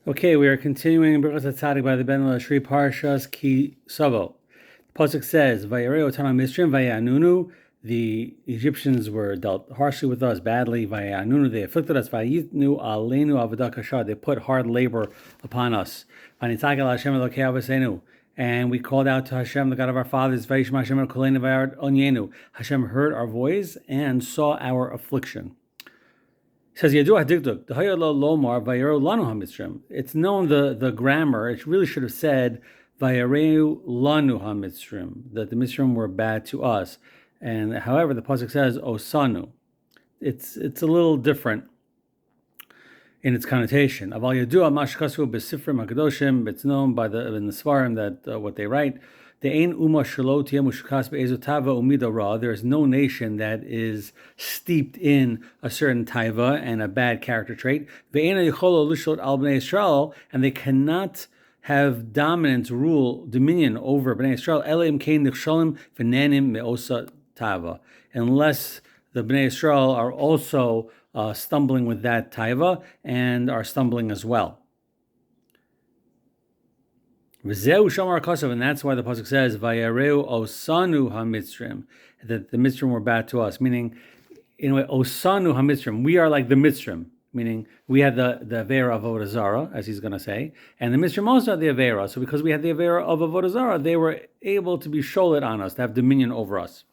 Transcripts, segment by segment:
Okay, we are continuing Birchas Tzaddik by the Ben L'Oshri Parshas Ki Tavo. The pasuk says, "Vayareu otanu Mitzrim vayanunu." The Egyptians were dealt harshly with us, badly. Vayanunu, they afflicted us. Vayitnu aleinu avodah kasha. They put hard labor upon us. Vanitzak el Hashem Elokei Avosenu. And we called out to Hashem, the God of our fathers. Vayishma Hashem el koleinu vayard onyenu. Hashem heard our voice and saw our affliction. It says, it's known the grammar, it really should have said, Vayareu lanu ha-mitzrim, that the Mitzrim were bad to us. And however, the pasuk says, Osanu. It's a little different in its connotation. Aval yadua mashkasu besifrim hakadoshim. It's known in the Svarim that what they write. There is no nation that is steeped in a certain taiva and a bad character trait. And they cannot have dominance, dominion over Bnei Yisrael, unless the Bnei Yisrael are also stumbling with that taiva and are stumbling as well. And that's why the pasuk says, "Vayareu osanu ha-mitzrim," that the Mitzrim were bad to us. Meaning, in a way, osanu ha-mitzrim, we are like the Mitzrim. Meaning, we had the avera of avodah zarah, as he's going to say, and the Mitzrim also had the avera. So, because we had the avera of avodah zarah, they were able to be sholet on us, to have dominion over us.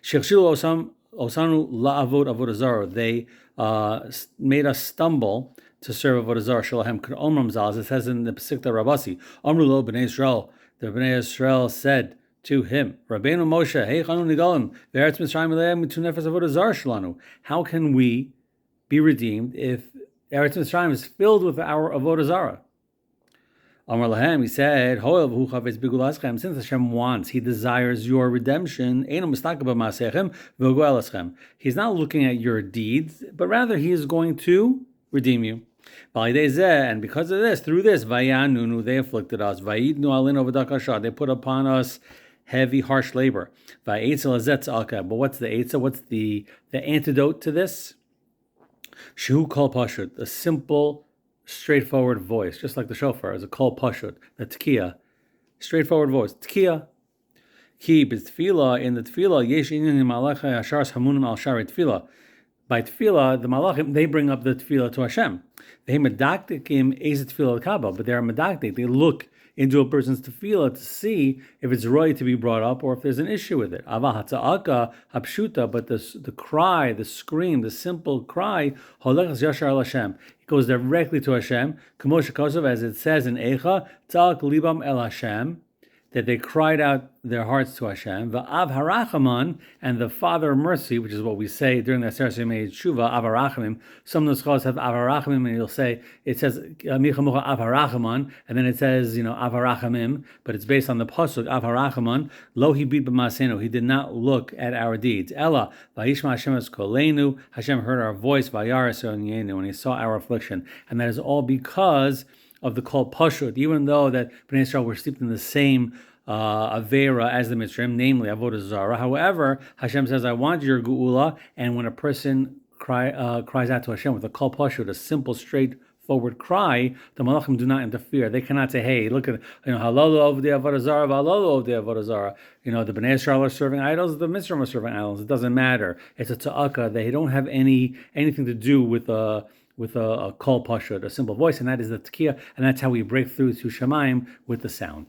Osanu la'avod avodah zarah. They made us stumble to serve avodah zarah. Shalahem k'omram zal, as it says in the Pesikta Rabasi. Amru lo b'nei Yisrael. The b'nei Yisrael said to him, Rabbeinu Moshe, hey chanu nigalim ve'eretz Mitzrayim eleim mitu nefes avodah zarah shalanu. How can we be redeemed if Eretz Mitzrayim is filled with our avodah zarah? Amar lahem, he said, Hoel v'hu chavetz b'gulaschem. Since Hashem wants, He desires your redemption. Eino mistaka b'maasechem v'goel eschem. He's not looking at your deeds, but rather He is going to redeem you. And because of this, through this, vayanunu, they afflicted us. Vayidnu alinu avodah kasha. They put upon us heavy, harsh labor. But what's the etza? What's the antidote to this? Shehu kol pashut, a simple, straightforward voice, just like the shofar is a kol pashut, the tkiya, straightforward voice, tkiya. Ki b'tefillah, in the tefillah, yesh inyan malacha yashars hamunim al shari tefillah. By tefillah, the malachim, they bring up the tefillah to Hashem. They medaktikim ez tefillah kaba, but they are medaktik. They look into a person's tefillah to see if it's right to be brought up or if there's an issue with it. Ava hatza'aka hapshuta, but the cry, the scream, the simple cry, holechas yashar el Hashem. It goes directly to Hashem. K'moshe kosov, as it says in Eicha, tza'ak libam el Hashem, that they cried out their hearts to Hashem. Va'av harachaman, and the Father of Mercy, which is what we say during the Aseret Yemei Tshuva, av harachamim. Some of the scholars have av harachamim, and you'll say, it says, michamucha av harachaman, and then it says, av harachamim, but it's based on the pasuk, av harachaman, lo hibid b'masenu, He did not look at our deeds. Ella, vayishma Hashem es koleinu, Hashem heard our voice, vayaras onyenu, and He saw our affliction. And that is all because of the kol pashut, even though that Bnei Yisrael were steeped in the same avera as the Mitzrim, namely avodah zarah. However, Hashem says, "I want your geula," and when a person cries out to Hashem with a kol pashut, a simple, straightforward cry, the malachim do not interfere. They cannot say, "Hey, look at halalu of the avodah zarah, halalu of the avodah zarah." The Bnei Yisrael are serving idols, the Mitzrim are serving idols. It doesn't matter. It's a ta'aka. They don't have anything to do with a kol pashut, a simple voice, and that is the tkiya, and that's how we break through to Shemaim with the sound.